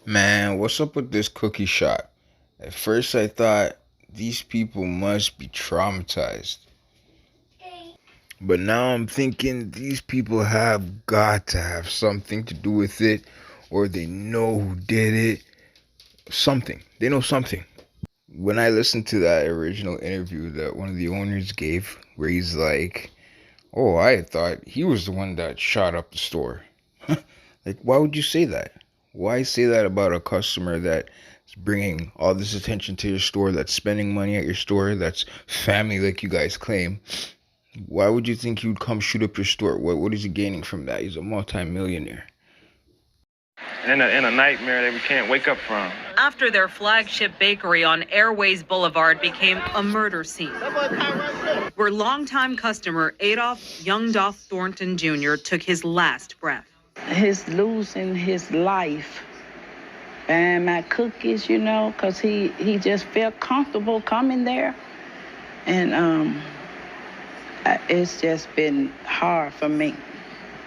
Man, what's up with this cookie shop? At first, I thought these people must be traumatized. But now I'm thinking these people have got to have something to do with it, or they know who did it. Something. They know something. When I listened to that original interview that one of the owners gave, where he's like, "Oh, I thought he was the one that shot up the store." Like, why would you say that? Why say that about a customer that's bringing all this attention to your store, that's spending money at your store, that's family like you guys claim? Why would you think he would come shoot up your store? What is he gaining from that? He's a multi-millionaire. In a nightmare that we can't wake up from. After their flagship bakery on Airways Boulevard became a murder scene, where longtime customer Adolph Youngdolph Thornton Jr. took his last breath. He's losing his life. And my cookies, because he just felt comfortable coming there. And it's just been hard for me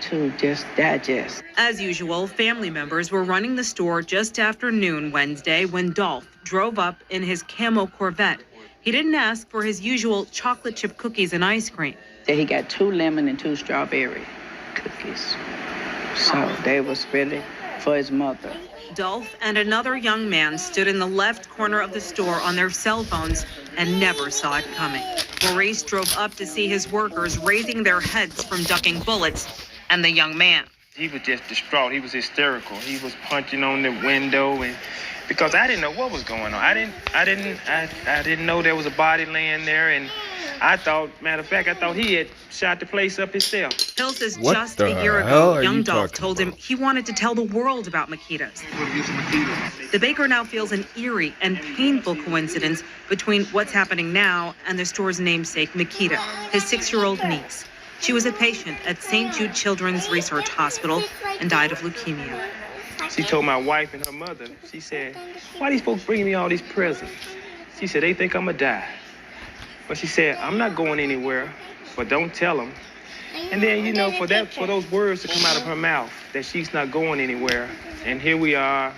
to just digest. As usual, family members were running the store just after noon Wednesday when Dolph drove up in his camo Corvette. He didn't ask for his usual chocolate chip cookies and ice cream. He got 2 lemon and 2 strawberry cookies. So they was really for his mother. Dolph and another young man stood in the left corner of the store on their cell phones and never saw it coming. Maurice drove up to see his workers raising their heads from ducking bullets, and the young man. He was just distraught. He was hysterical. He was punching on the window, and because I didn't know what was going on. I didn't know there was a body laying there, and I thought, matter of fact, I thought he had shot the place up himself. Hill says What just the a year hell ago, are young you Dolph talking told him about? he wanted to tell the world about Makitas. The baker now feels an eerie and painful coincidence between what's happening now and the store's namesake, Makita, his 6-year-old niece. She was a patient at St. Jude Children's Research Hospital and died of leukemia. She told my wife and her mother, she said, "Why these folks bringing me all these presents?" She said, "They think I'm going to die." But she said, "I'm not going anywhere, but don't tell them." And then, for those words to come out of her mouth, that she's not going anywhere. And here we are,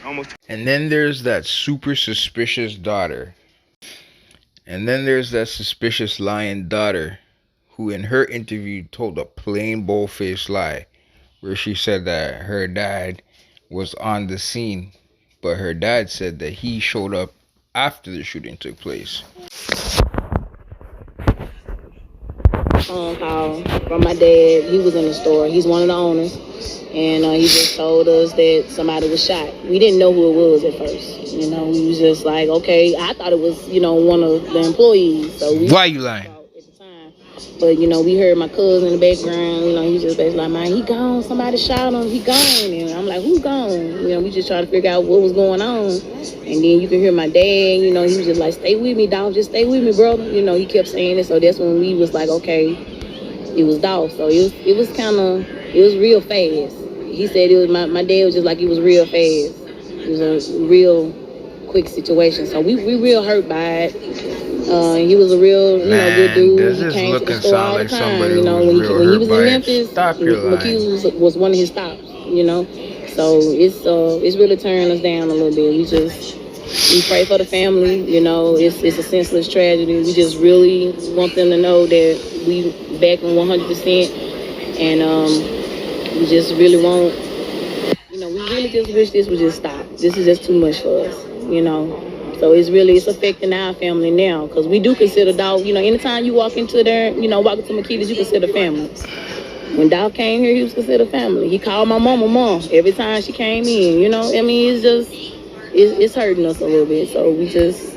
almost. And then there's that super suspicious daughter. And then there's that suspicious lying daughter who in her interview told a plain bold-faced lie where she said that her dad was on the scene, but her dad said that he showed up after the shooting took place. Phone call from my dad. He was in the store. He's one of the owners. And he just told us that somebody was shot. We didn't know who it was at first. We was just like, okay. I thought it was, one of the employees. So Why you lying? At the time. But, we heard my cousin in the background. He's just basically like, man, he gone. Somebody shot him. He gone. And I'm like, who gone? We just trying to figure out what was going on. And then you can hear my dad, he was just like, stay with me, Dolph. Just stay with me, brother. He kept saying it. So that's when we was like, okay, it was Dolph. So it was real fast. He said it was my dad was just like, it was real fast. It was a real quick situation. So we real hurt by it. He was a real, good dude. Does He this came look to the and store sound all the like time. somebody who's When real he hurt was by in it? Memphis, Stop your lying. McHughes was one of his stops, So it's really tearing us down a little bit. We pray for the family, it's a senseless tragedy. We just really want them to know that we back them 100%. And we just really want, we really just wish this would just stop. This is just too much for us, So it's affecting our family now, because we do consider Dolph, anytime you walk into there, walk into Makitas, you consider family. When Dolph came here, he was considered family. He called my mom every time she came in, it's just, it's hurting us a little bit. So we just.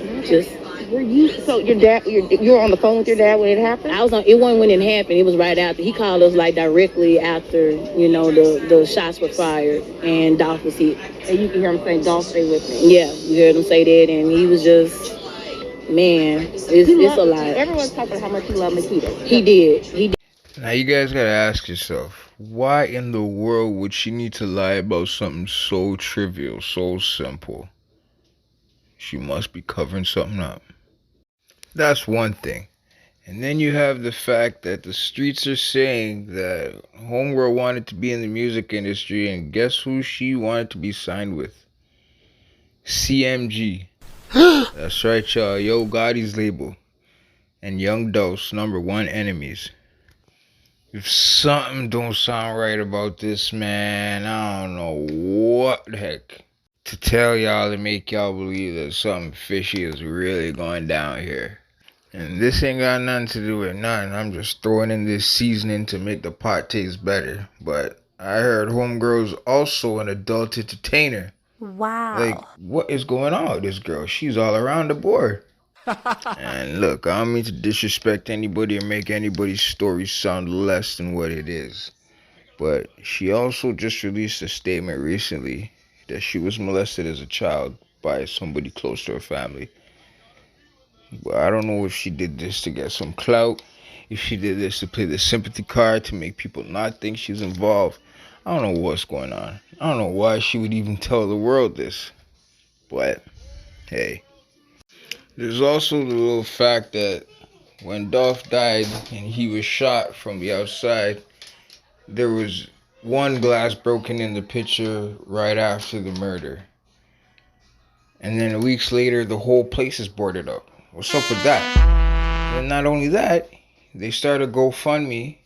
Were you, so your dad, you were on the phone with your dad when it happened? It wasn't when it happened. It was right after. He called us like directly after, the shots were fired and Dolph was hit. And you can hear him saying, "Dolph, stay with me." Yeah, we heard him say that, and he was just, man, it's a lot. Everyone's talking about how much he loved Makita. He did. Now you guys gotta ask yourself, why in the world would she need to lie about something so trivial, so simple? She must be covering something up. That's one thing. And then you have the fact that the streets are saying that Homegirl wanted to be in the music industry, and guess who she wanted to be signed with? CMG. That's right, y'all. Yo Gotti's label. And Young Dolph's #1 enemies. If something don't sound right about this, man, I don't know what the heck to tell y'all to make y'all believe that something fishy is really going down here. And this ain't got nothing to do with nothing. I'm just throwing in this seasoning to make the pot taste better. But I heard Homegirl's also an adult entertainer. Wow. Like, what is going on with this girl? She's all around the board. And look, I don't mean to disrespect anybody or make anybody's story sound less than what it is. But she also just released a statement recently that she was molested as a child by somebody close to her family. But I don't know if she did this to get some clout, if she did this to play the sympathy card to make people not think she's involved. I don't know what's going on. I don't know why she would even tell the world this. But, hey. There's also the little fact that when Dolph died and he was shot from the outside, there was one glass broken in the picture right after the murder. And then weeks later, the whole place is boarded up. What's up with that? And not only that, they started GoFundMe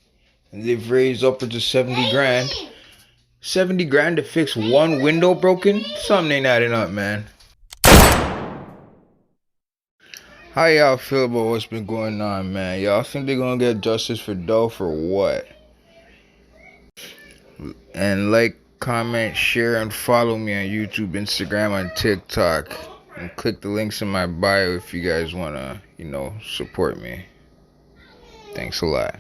and they've raised upwards of 70 grand. 70 grand to fix one window broken? Something ain't adding up, man. How y'all feel about what's been going on, man? Y'all think they're gonna get justice for Dolph or what? And like, comment, share, and follow me on YouTube, Instagram, and TikTok. And click the links in my bio if you guys wanna, support me. Thanks a lot.